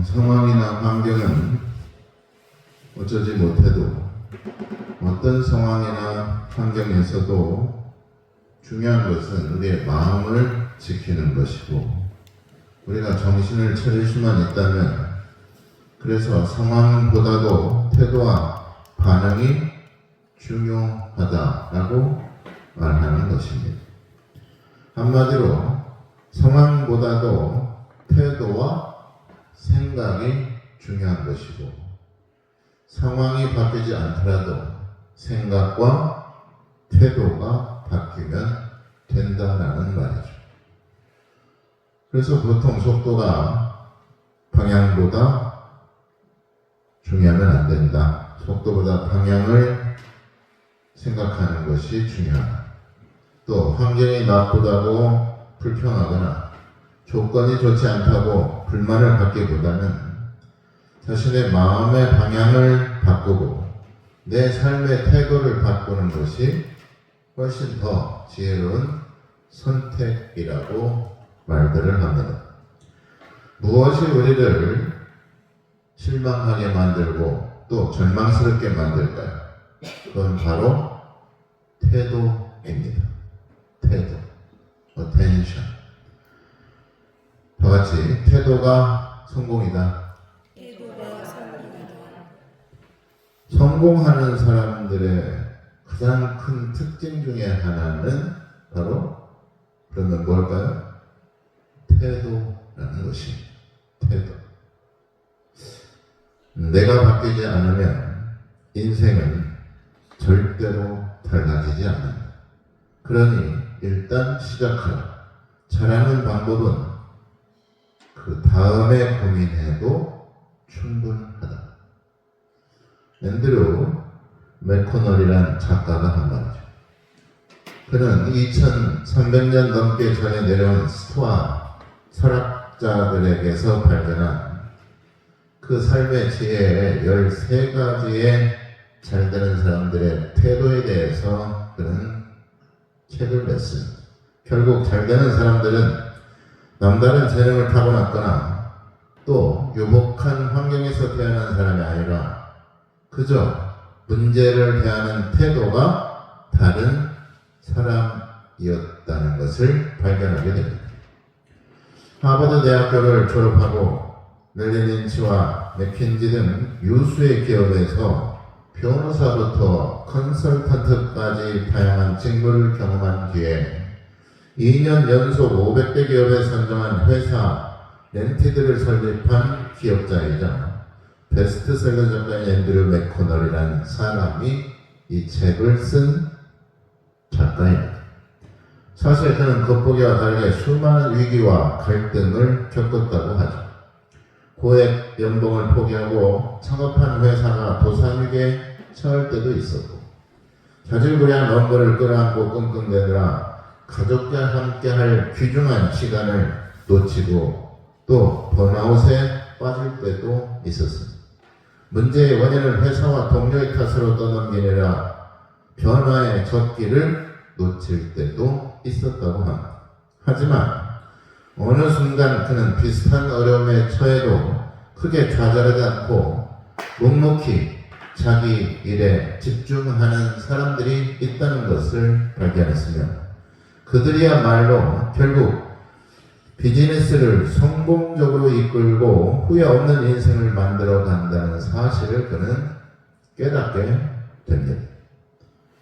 상황이나 환경은 어쩌지 못해도 어떤 상황이나 환경에서도 중요한 것은 우리의 마음을 지키는 것이고, 우리가 정신을 차릴 수만 있다면, 그래서 상황보다도 태도와 반응이 중요하다라고 말하는 것입니다. 한마디로 상황보다도 태도와 생각이 중요한 것이고, 상황이 바뀌지 않더라도 생각과 태도가 바뀌면 된다라는 말이죠. 그래서 보통 속도가 방향보다 중요하면 안 된다. 속도보다 방향을 생각하는 것이 중요하다. 또 환경이 나쁘다고 불평하거나 조건이 좋지 않다고 불만을 갖기보다는 자신의 마음의 방향을 바꾸고 내 삶의 태도를 바꾸는 것이 훨씬 더 지혜로운 선택이라고 말들을 합니다. 무엇이 우리를 실망하게 만들고 또 절망스럽게 만들까요? 그건 바로 태도입니다. 태도, attention. 다 같이 태도가 성공이다. 성공하는 사람들의 가장 큰 특징 중에 하나는 바로 그러면 뭘까요? 태도라는 것입니다. 태도. 내가 바뀌지 않으면 인생은 절대로 달라지지 않는다. 그러니 일단 시작하라. 잘하는 방법은 그 다음에 고민해도 충분하다. 앤드류 맥코널이란 작가가 한 말이죠. 그는 2300년 넘게 전에 내려온 스토아 철학자들에게서 발견한 그 삶의 지혜의 13가지의 잘 되는 사람들의 태도에 대해서 그는 책을 냈습니다. 결국 잘 되는 사람들은 남다른 재능을 타고났거나 또 유복한 환경에서 태어난 사람이 아니라 그저 문제를 대하는 태도가 다른 사람이었다는 것을 발견하게 됩니다. 하버드 대학교를 졸업하고 멜리 린치와 맥킨지 등 유수의 기업에서 변호사부터 컨설턴트까지 다양한 직무를 경험한 뒤에 2년 연속 500대 기업에 선정한 회사 렌티드를 설립한 기업자이자 베스트셀러 작가인 앤드류 맥코널이라는 사람이 이 책을 쓴 작가입니다. 사실 그는 겉보기와 다르게 수많은 위기와 갈등을 겪었다고 하죠. 고액 연봉을 포기하고 창업한 회사가 도산위기에 처할 때도 있었고, 자질구레한 업무를 끌어안고 끙끙대느라 가족과 함께할 귀중한 시간을 놓치고 또 번아웃에 빠질 때도 있었습니다. 문제의 원인을 회사와 동료의 탓으로 떠넘기느라 변화의 적기를 놓칠 때도 있었다고 합니다. 하지만 어느 순간 그는 비슷한 어려움에 처해도 크게 좌절하지 않고 묵묵히 자기 일에 집중하는 사람들이 있다는 것을 발견했으며, 그들이야말로 결국 비즈니스를 성공적으로 이끌고 후회 없는 인생을 만들어 간다는 사실을 그는 깨닫게 됩니다.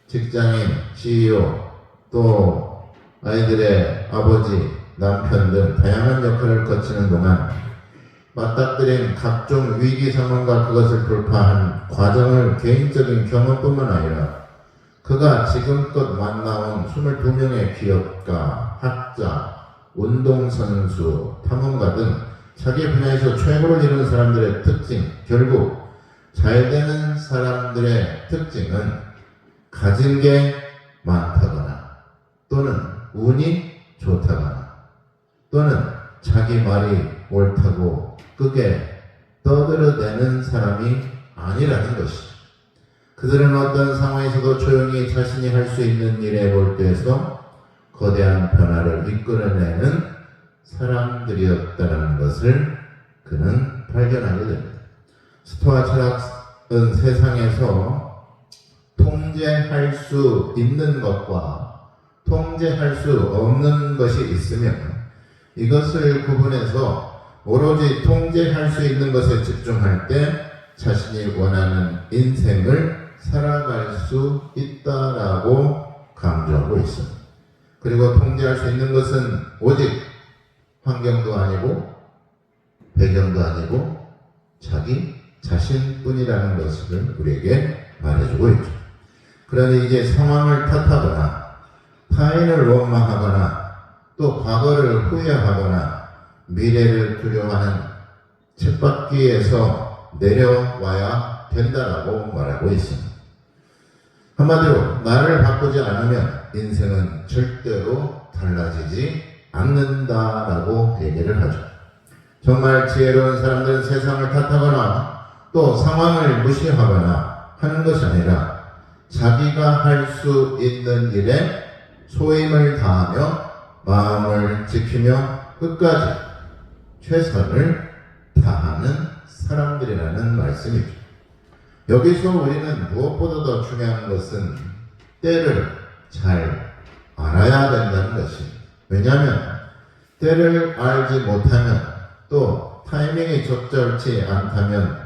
직장인, CEO, 또 아이들의 아버지, 남편 등 다양한 역할을 거치는 동안 맞닥뜨린 각종 위기 상황과 그것을 돌파한 과정을 개인적인 경험뿐만 아니라 그가 지금껏 만나온 22명의 기업가, 학자, 운동선수, 탐험가 등 자기 분야에서 최고를 이룬 사람들의 특징, 결국 잘되는 사람들의 특징은 가진 게 많다거나 또는 운이 좋다거나 또는 자기 말이 옳다고 크게 떠들어대는 사람이 아니라는 것이죠. 그들은 어떤 상황에서도 조용히 자신이 할 수 있는 일에 몰두해서 거대한 변화를 이끌어내는 사람들이었다는 것을 그는 발견하게 됩니다. 스토아 철학은 세상에서 통제할 수 있는 것과 통제할 수 없는 것이 있으면 이것을 구분해서 오로지 통제할 수 있는 것에 집중할 때 자신이 원하는 인생을 살아갈 수 있다라고 강조하고 있습니다. 그리고 통제할 수 있는 것은 오직 환경도 아니고 배경도 아니고 자기 자신뿐이라는 것을 우리에게 말해주고 있죠. 그러니 이제 상황을 탓하거나 타인을 원망하거나 또 과거를 후회하거나 미래를 두려워하는 쳇바퀴에서 내려와야 된다라고 말하고 있습니다. 한마디로 나를 바꾸지 않으면 인생은 절대로 달라지지 않는다라고 얘기를 하죠. 정말 지혜로운 사람들은 세상을 탓하거나 또 상황을 무시하거나 하는 것이 아니라 자기가 할 수 있는 일에 소임을 다하며 마음을 지키며 끝까지 최선을 다하는 사람들이라는 말씀이죠. 여기서 우리는 무엇보다 더 중요한 것은 때를 잘 알아야 된다는 것입니다. 왜냐하면 때를 알지 못하면 또 타이밍이 적절치 않다면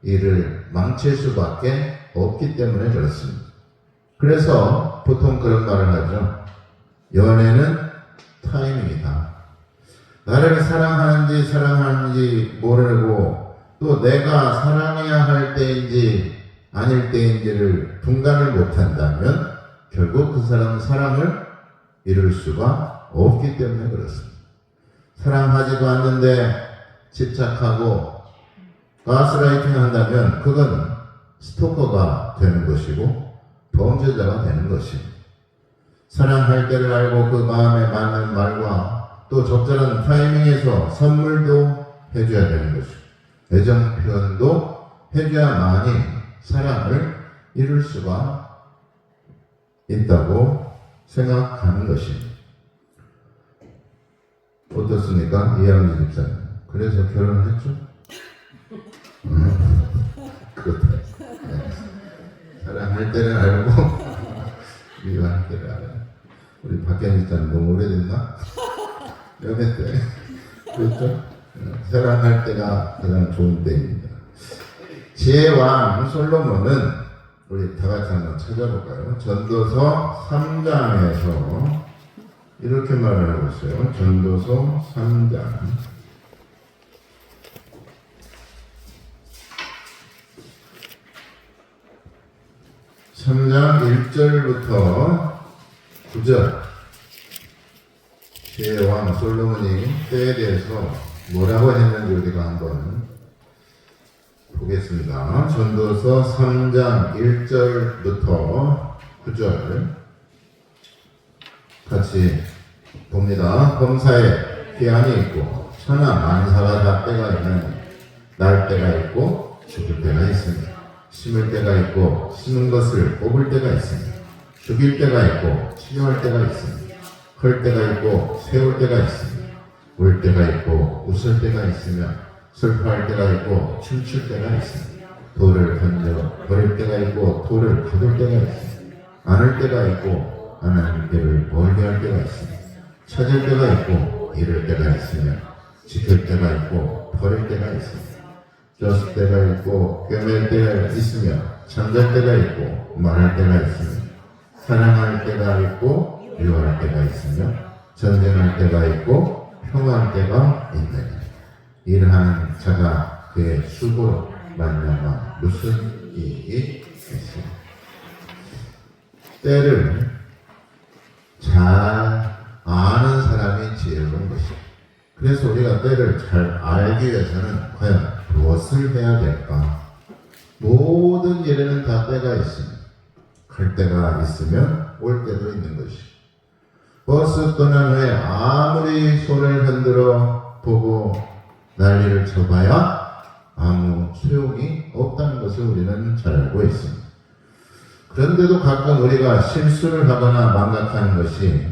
일을 망칠 수밖에 없기 때문에 그렇습니다. 그래서 보통 그런 말을 하죠. 연애는 타이밍이다. 나를 사랑하는지 모르고 또 내가 사랑해야 할 때인지 아닐 때인지를 분간을 못한다면 결국 그 사람은 사랑을 이룰 수가 없기 때문에 그렇습니다. 사랑하지도 않는데 집착하고 가스라이팅 한다면 그건 스토커가 되는 것이고 범죄자가 되는 것입니다. 사랑할 때를 알고 그 마음에 맞는 말과 또 적절한 타이밍에서 선물도 해줘야 되는 것이고 애정 표현도 해줘야만이 사랑을 이룰 수가 있다고 생각하는 것입니다. 어떻습니까? 이양지 집사님. 그래서 결혼했죠? 그렇다. 네. 사랑할 때를 알고 미워할 때를 알아요. 우리 박현 집사님 너무 오래됐나? 연애 때. 그렇죠? 사랑할 때가 가장 좋은 때입니다. 지혜왕 솔로몬은 우리 다 같이 한번 찾아볼까요? 전도서 3장에서 이렇게 말을 하고 있어요. 전도서 3장 1절부터 9절 지혜왕 솔로몬이 때에 대해서 뭐라고 했는지 우리가 한번 보겠습니다. 전도서 3장 1절부터 9절 같이 봅니다. 범사에 기한이 있고 천하 만사가 다 때가 있는 날 때가 있고 죽을 때가 있습니다. 심을 때가 있고 심은 것을 뽑을 때가 있습니다. 죽일 때가 있고 치료할 때가 있습니다. 클 때가 있고 세울 때가 있습니다. 울 때가 있고 웃을 때가 있으며 슬퍼할 때가 있고 춤출 때가 있습니다. 돌을 던져 버릴 때가 있고 돌을 거둘 때가 있습니다. 안을 때가 있고 안하는 때를 멀게 할 때가 있습니다. 찾을 때가 있고 잃을 때가 있으며 지킬 때가 있고 버릴 때가 있습니다. 쫓을 때가 있고 꿰맬 때가 있으며 잠잘 때가 있고 말할 때가 있으며 사랑할 때가 있고 미워할 때가 있으며 전쟁할 때가 있고 평화할 때가 있느니 일하는 자가 그의 수고로 말미암아 무슨 이익이 있으며 때를 잘 아는 사람이 지혜로운 것이다. 그래서 우리가 때를 잘 알기 위해서는 과연 무엇을 해야 될까? 모든 일에는 다 때가 있습니다. 갈 때가 있으면 올 때도 있는 것이. 버스 떠난 후에 아무리 손을 흔들어 보고 난리를 쳐봐야 아무 소용이 없다는 것을 우리는 잘 알고 있습니다. 그런데도 가끔 우리가 실수를 하거나 망각하는 것이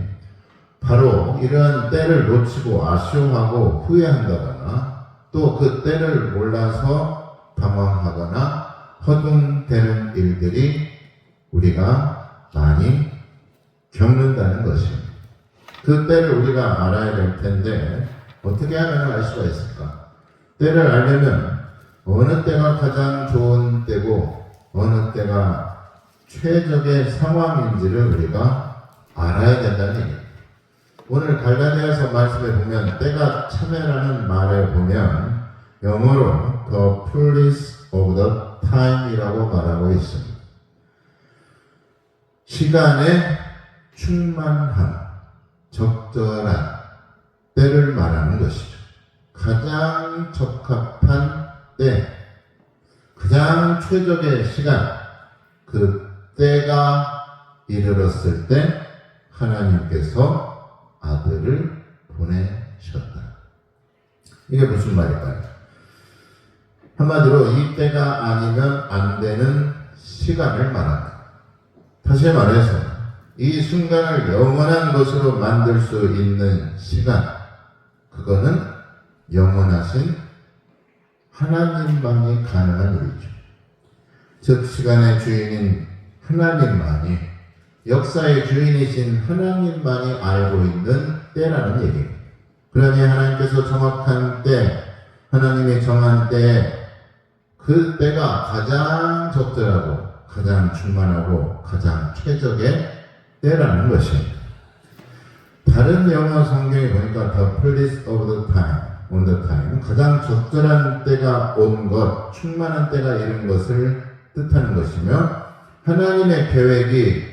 바로 이러한 때를 놓치고 아쉬워하고 후회한다거나 또 그 때를 몰라서 당황하거나 허둥대는 일들이 우리가 많이 겪는다는 것입니다. 그 때를 우리가 알아야 될 텐데 어떻게 하면 알 수가 있을까? 때를 알려면 어느 때가 가장 좋은 때고 어느 때가 최적의 상황인지를 우리가 알아야 된다는 얘기입니다. 오늘 갈라디아서 말씀에 보면 때가 참여라는 말에 보면 영어로 the fullness of the time이라고 말하고 있습니다. 시간의 충만함, 적절한 때를 말하는 것이죠. 가장 적합한 때, 가장 최적의 시간, 그 때가 이르렀을 때 하나님께서 아들을 보내셨다. 이게 무슨 말일까요? 한마디로 이 때가 아니면 안 되는 시간을 말합니다. 다시 말해서 이 순간을 영원한 것으로 만들 수 있는 시간, 그거는 영원하신 하나님만이 가능한 일이죠. 즉 시간의 주인인 하나님만이, 역사의 주인이신 하나님만이 알고 있는 때라는 얘기입니다. 그러니 하나님께서 정확한 때, 하나님이 정한 때에 그 때가 가장 적절하고 가장 충만하고 가장 최적의 때라는 것입니다. 다른 영어 성경에 보니까 the fullness of the time, on the time, 가장 적절한 때가 온 것, 충만한 때가 이른 것을 뜻하는 것이며 하나님의 계획이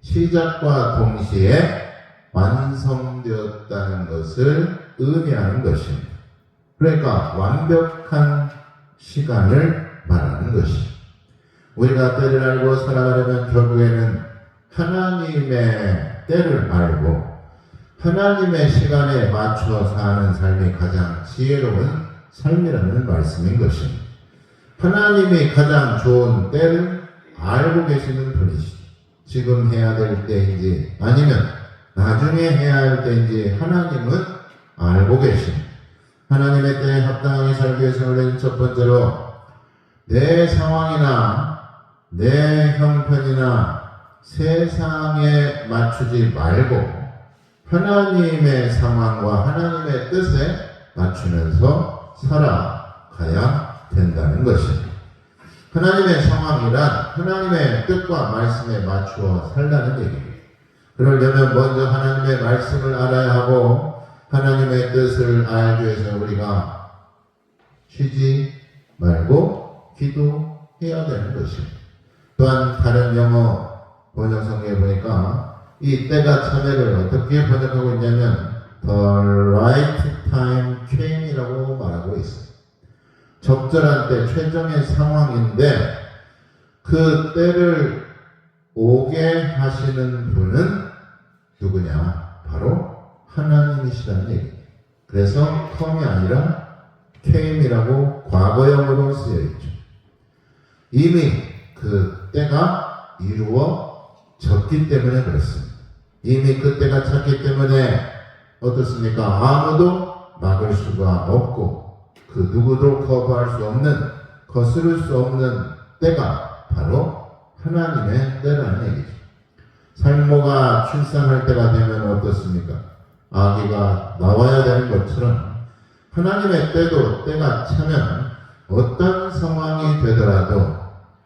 시작과 동시에 완성되었다는 것을 의미하는 것입니다. 그러니까 완벽한 시간을 말하는 것이죠. 우리가 때를 알고 살아가려면 결국에는 하나님의 때를 알고 하나님의 시간에 맞춰 사는 삶이 가장 지혜로운 삶이라는 말씀인 것입니다. 하나님이 가장 좋은 때를 알고 계시는 분이시죠. 지금 해야 될 때인지 아니면 나중에 해야 할 때인지 하나님은 알고 계십니다. 하나님의 때에 합당하게 살기 위해서 우리는 첫 번째로 내 상황이나 내 형편이나 세상에 맞추지 말고 하나님의 상황과 하나님의 뜻에 맞추면서 살아가야 된다는 것입니다. 하나님의 상황이란 하나님의 뜻과 말씀에 맞추어 살라는 얘기입니다. 그러려면 먼저 하나님의 말씀을 알아야 하고 하나님의 뜻을 알기 위해서 우리가 쉬지 말고 기도해야 되는 것입니다. 또한 다른 영어 번역 성경에 보니까 이 때가 참여를 어떻게 번역하고 있냐면 the right time came이라고 말하고 있어요. 적절한 때, 최종의 상황인데 그 때를 오게 하시는 분은 누구냐? 바로 하나님이시라는 얘기입니다. 그래서 come이 아니라 came이라고 과거형으로 쓰여 있죠. 이미 그 때가 이루어졌기 때문에 그렇습니다. 이미 그 때가 찼기 때문에 어떻습니까? 아무도 막을 수가 없고 그 누구도 거부할 수 없는, 거스를 수 없는 때가 바로 하나님의 때라는 얘기죠. 산모가 출산할 때가 되면 어떻습니까? 아기가 나와야 되는 것처럼 하나님의 때도 때가 차면 어떤 상황이 되더라도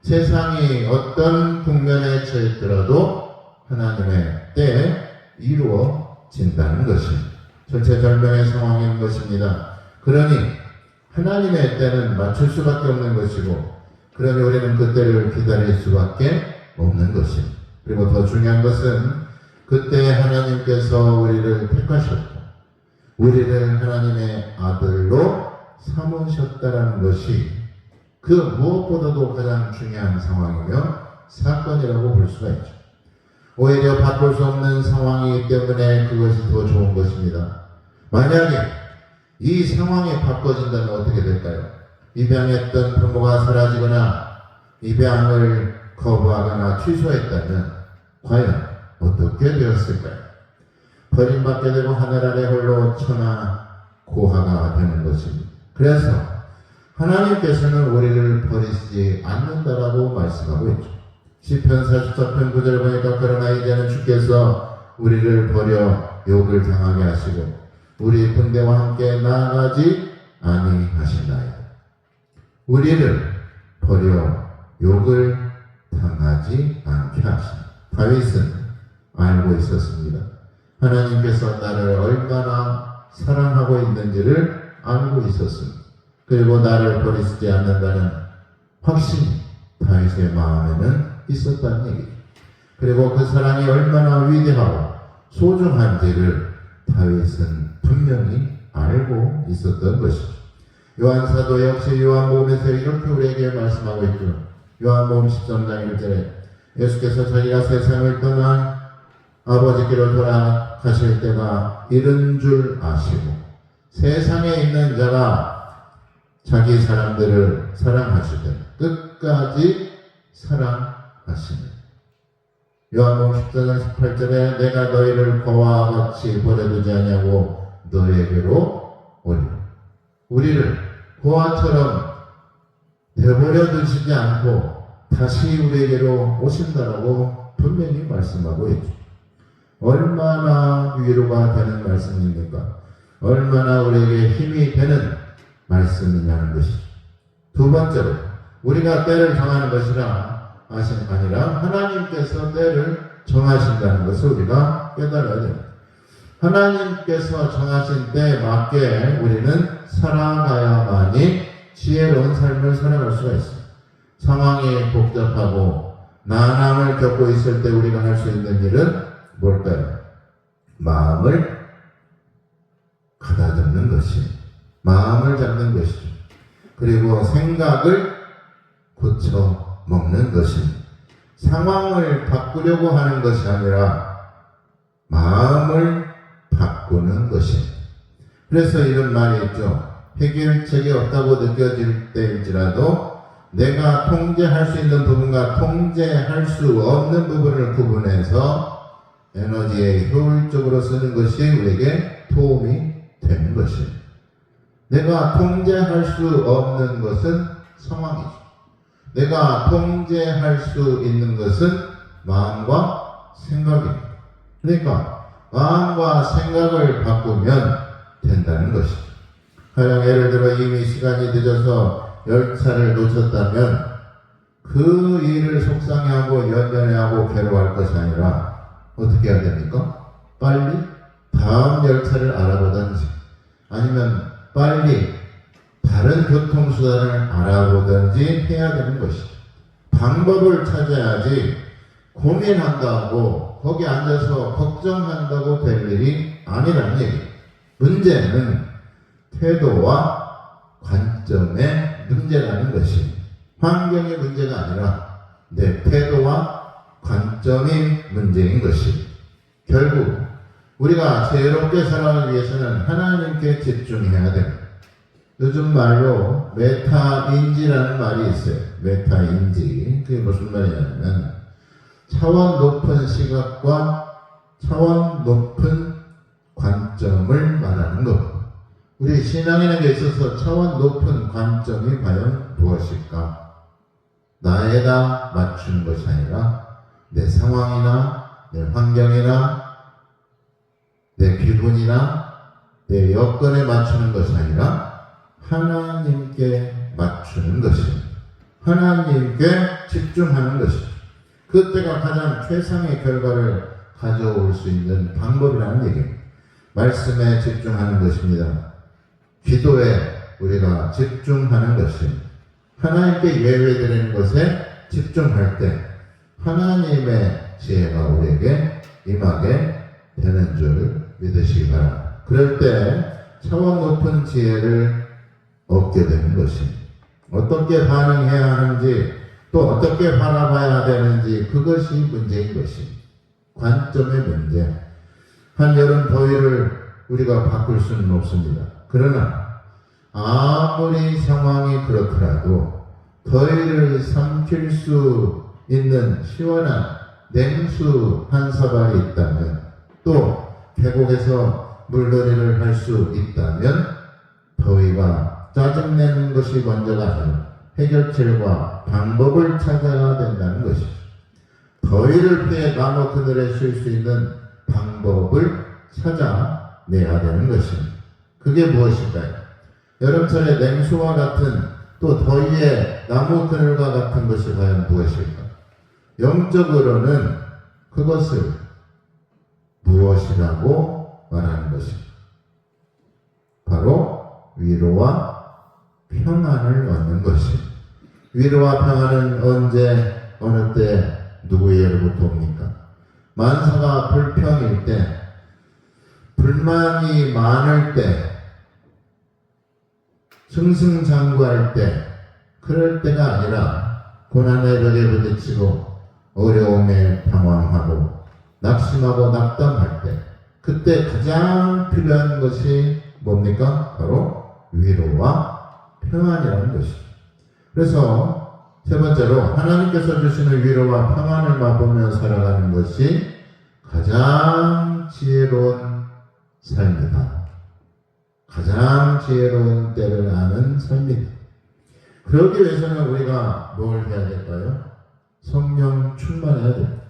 세상이 어떤 국면에 처했더라도 하나님의 때에 이루어진다는 것입니다. 절체절명의 상황인 것입니다. 그러니 하나님의 때는 맞출 수밖에 없는 것이고 그러니 우리는 그 때를 기다릴 수밖에 없는 것입니다. 그리고 더 중요한 것은 그때 하나님께서 우리를 택하셨고 우리를 하나님의 아들로 삼으셨다는 것이 그 무엇보다도 가장 중요한 상황이며 사건이라고 볼 수가 있죠. 오히려 바꿀 수 없는 상황이기 때문에 그것이 더 좋은 것입니다. 만약에 이 상황이 바꿔진다면 어떻게 될까요? 입양했던 부모가 사라지거나 입양을 거부하거나 취소했다면 과연 어떻게 되었을까요? 버림받게 되고 하늘 아래 홀로 천하 고하가 되는 것입니다. 그래서 하나님께서는 우리를 버리시지 않는다라고 말씀하고 있죠. 시편 44편 9절 보니까 그러나 이제는 주께서 우리를 버려 욕을 당하게 하시고 우리 군대와 함께 나아가지 아니하신다이다. 우리를 버려 욕을 당하지 않게 하신다. 다윗은 알고 있었습니다. 하나님께서 나를 얼마나 사랑하고 있는지를 알고 있었습니다. 그리고 나를 버리시지 않는다는 확신이 다윗의 마음에는 있었다는 얘기죠. 그리고 그 사랑이 얼마나 위대하고 소중한지를 다윗은 분명히 알고 있었던 것이죠. 요한사도 역시 요한복음에서 이렇게 우리에게 말씀하고 있죠. 요한복음 13장 1절에 예수께서 자기가 세상을 떠나 아버지께로 돌아가실 때가 이른 줄 아시고 세상에 있는 자가 자기 사람들을 사랑하시되 끝까지 사랑하시네. 요한복음 14장 18절에 내가 너희를 거와 같이 버려두지 아니하고 너에게로 오리라. 우리를 고아처럼 내버려 두시지 않고 다시 우리에게로 오신다라고 분명히 말씀하고 있죠. 얼마나 위로가 되는 말씀입니까? 얼마나 우리에게 힘이 되는 말씀이냐는 것이죠. 두 번째로 우리가 때를 정하는 것이라 아니라 하나님께서 때를 정하신다는 것을 우리가 깨달아야 됩니다. 하나님께서 정하신 때에 맞게 우리는 살아가야만이 지혜로운 삶을 살아갈 수가 있습니다. 상황이 복잡하고 난항을 겪고 있을 때 우리가 할 수 있는 일은 뭘까요? 마음을 가다듬는 것이, 마음을 잡는 것이죠. 그리고 생각을 고쳐 먹는 것입니다. 상황을 바꾸려고 하는 것이 아니라 마음을 바꾸는 것입니다. 그래서 이런 말이 있죠. 해결책이 없다고 느껴질 때일지라도 내가 통제할 수 있는 부분과 통제할 수 없는 부분을 구분해서 에너지에 효율적으로 쓰는 것이 우리에게 도움이 되는 것입니다. 내가 통제할 수 없는 것은 상황이죠. 내가 통제할 수 있는 것은 마음과 생각입니다. 그러니까 마음과 생각을 바꾸면 된다는 것이죠. 가령 예를 들어 이미 시간이 늦어서 열차를 놓쳤다면 그 일을 속상해하고 연연해하고 괴로워할 것이 아니라 어떻게 해야 됩니까? 빨리 다음 열차를 알아보든지 아니면 빨리 다른 교통수단을 알아보든지 해야 되는 것이죠. 방법을 찾아야지 고민한다고 거기 앉아서 걱정한다고 될 일이 아니라는 얘기예요. 문제는 태도와 관점의 문제라는 것이 환경의 문제가 아니라 내 태도와 관점이 문제인 것이 결국 우리가 지혜롭게 살아가기 위해서는 하나님께 집중해야 됩니다. 요즘 말로 메타인지라는 말이 있어요. 메타인지. 그게 무슨 말이냐면 차원 높은 시각과 차원 높은 관점을 말하는 것. 우리 신앙인에게 있어서 차원 높은 관점이 과연 무엇일까? 나에다 맞추는 것이 아니라 내 상황이나 내 환경이나 내 기분이나 내 여건에 맞추는 것이 아니라 하나님께 맞추는 것입니다. 하나님께 집중하는 것입니다. 그때가 가장 최상의 결과를 가져올 수 있는 방법이라는 얘기입니다. 말씀에 집중하는 것입니다. 기도에 우리가 집중하는 것입니다. 하나님께 예배드리는 것에 집중할 때 하나님의 지혜가 우리에게 임하게 되는 줄 믿으시기 바랍니다. 그럴 때 차원 높은 지혜를 얻게 되는 것입니다. 어떻게 반응해야 하는지 또 어떻게 바라봐야 되는지 그것이 문제인 것입니다. 관점의 문제. 한여름 더위를 우리가 바꿀 수는 없습니다. 그러나 아무리 상황이 그렇더라도 더위를 삼킬 수 있는 시원한 냉수 한 사발이 있다면 또 계곡에서 물놀이를 할 수 있다면 더위가 짜증내는 것이 먼저가 아니라 해결책과 방법을 찾아야 된다는 것이죠. 더위를 피해 나무 그늘에 쉴 수 있는 방법을 찾아내야 되는 것입니다. 그게 무엇일까요? 여름철에 냉수와 같은 또 더위에 나무 그늘과 같은 것이 과연 무엇일까? 영적으로는 그것을 무엇이라고 말하는 것입니다. 바로 위로와 평안을 얻는 것입니다. 위로와 평안은 언제, 어느 때, 누구에게로부터 옵니까? 만사가 불평일 때, 불만이 많을 때, 승승장구할 때, 그럴 때가 아니라 고난의 벽에 부딪히고 어려움에 방황하고 낙심하고 낙담할 때, 그때 가장 필요한 것이 뭡니까? 바로 위로와 평안이라는 것입니다. 그래서 세 번째로 하나님께서 주시는 위로와 평안을 맛보며 살아가는 것이 가장 지혜로운 삶이다. 가장 지혜로운 때를 아는 삶이다. 그러기 위해서는 우리가 뭘 해야 될까요? 성령 충만해야 됩니다.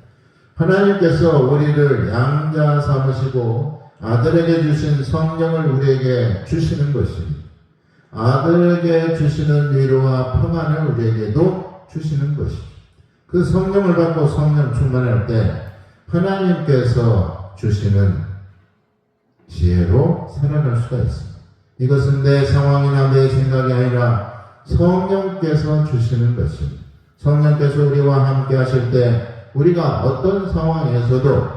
하나님께서 우리를 양자 삼으시고 아들에게 주신 성령을 우리에게 주시는 것입니다. 아들에게 주시는 위로와 평안을 우리에게도 주시는 것입니다. 그 성령을 받고 성령 충만할 때 하나님께서 주시는 지혜로 살아갈 수가 있습니다. 이것은 내 상황이나 내 생각이 아니라 성령께서 주시는 것입니다. 성령께서 우리와 함께 하실 때 우리가 어떤 상황에서도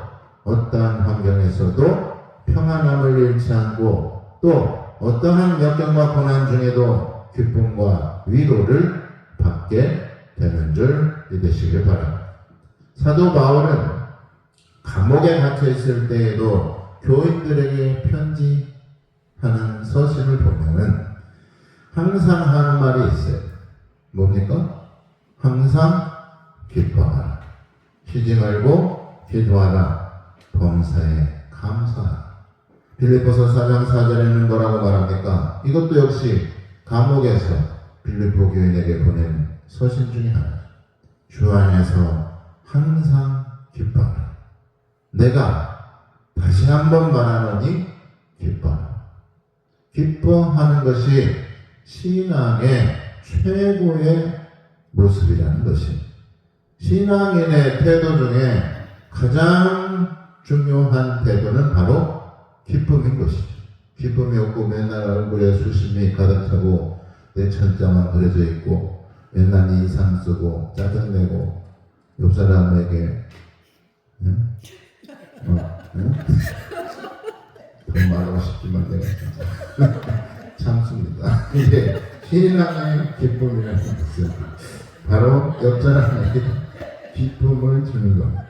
어떠한 환경에서도 평안함을 잃지 않고 또 어떠한 역경과 고난 중에도 기쁨과 위로를 받게 되는 줄 믿으시길 바랍니다. 사도 바울은 감옥에 갇혀 있을 때에도 교인들에게 편지하는 서신을 보면은 항상 하는 말이 있어요. 뭡니까? 항상 기뻐하라. 쉬지 말고 기도하라. 범사에 감사하라. 빌립보서 4장 4절에는 뭐라고 말합니까? 이것도 역시 감옥에서 빌립보 교인에게 보낸 서신 중에 하나. 주 안에서 항상 기뻐하라. 내가 다시 한번 말하노니 기뻐하라. 기뻐하는 것이 신앙의 최고의 모습이라는 것입니다. 신앙인의 태도 중에 가장 중요한 태도는 바로 기쁨인 것이죠. 기쁨이 없고 맨날 얼굴에 수심이 가득 차고 내 천자만 그려져 있고 맨날 이상 쓰고 짜증내고 옆 사람에게 더 말하고 싶지만 내가 참습니다. 이게 신앙의 기쁨이라는 것은 바로 옆 사람에게 기쁨을 주는 겁니다.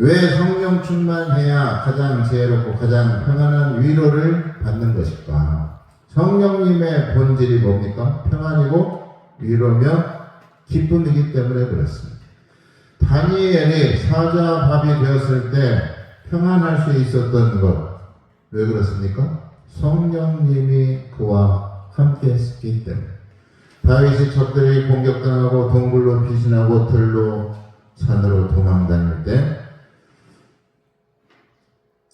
왜 성령 충만해야 가장 지혜롭고 가장 평안한 위로를 받는 것일까? 성령님의 본질이 뭡니까? 평안이고 위로며 기쁨이기 때문에 그렇습니다. 다니엘이 사자밥이 되었을 때 평안할 수 있었던 것, 왜 그렇습니까? 성령님이 그와 함께 했기 때문에. 다윗이 적들이 공격당하고 동굴로 피신하고 들로 산으로 도망다닐 때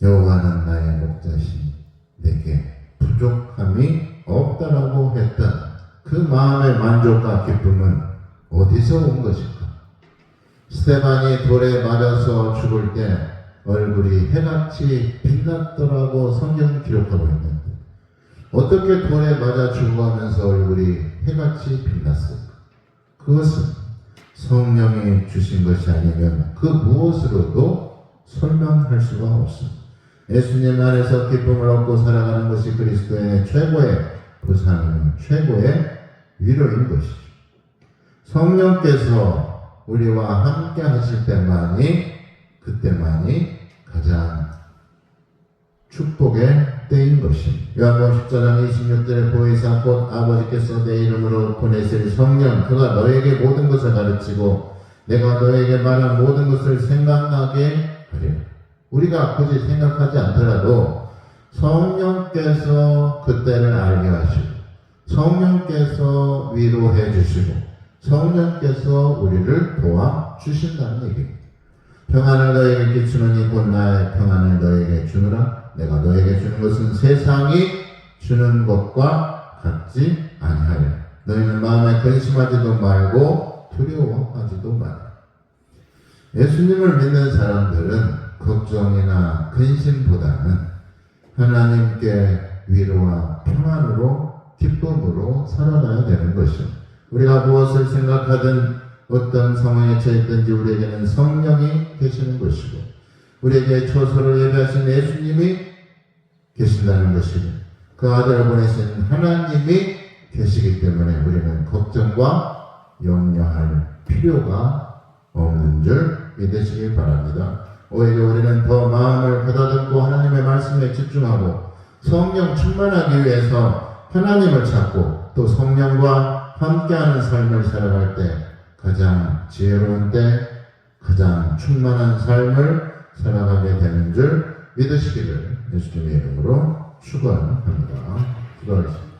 여호와는 나의 목자시니 내게 부족함이 없다라고 했던 그 마음의 만족과 기쁨은 어디서 온 것일까? 스데반이 돌에 맞아서 죽을 때 얼굴이 해같이 빛났더라고 성경은 기록하고 있는데 어떻게 돌에 맞아 죽어가면서 얼굴이 해같이 빛났을까? 그것은 성령이 주신 것이 아니면 그 무엇으로도 설명할 수가 없습니다. 예수님 안에서 기쁨을 얻고 살아가는 것이 그리스도인의 최고의 보상이며 최고의 위로인 것이죠. 성령께서 우리와 함께 하실 그때만이 가장 축복의 때인 것입니다. 요한복음 14장 26절에 보이사 곧 아버지께서 내 이름으로 보내실 성령 그가 너에게 모든 것을 가르치고 내가 너에게 말한 모든 것을 생각나게 하리라. 우리가 굳이 생각하지 않더라도 성령께서 그때를 알게 하시고 성령께서 위로해 주시고 성령께서 우리를 도와주신다는 얘기입니다. 평안을 너에게 끼치노니 곧 나의 평안을 너에게 주노라. 내가 너에게 주는 것은 세상이 주는 것과 같지 아니하리라. 너희는 마음에 근심하지도 말고 두려워하지도 말라. 예수님을 믿는 사람들은 걱정이나 근심보다는 하나님께 위로와 평안으로 기쁨으로 살아가야 되는 것이죠. 우리가 무엇을 생각하든 어떤 상황에 처했든지 우리에게는 성령이 계시는 것이고 우리에게 초소를 예배하신 예수님이 계신다는 것이고 그 아들을 보내신 하나님이 계시기 때문에 우리는 걱정과 염려할 필요가 없는 줄 믿으시기 바랍니다. 오히려 우리는 더 마음을 가다듬고 하나님의 말씀에 집중하고 성령 충만하기 위해서 하나님을 찾고 또 성령과 함께하는 삶을 살아갈 때 가장 지혜로운 때 가장 충만한 삶을 살아가게 되는 줄 믿으시기를 예수님의 이름으로 축원합니다. 기도하겠습니다.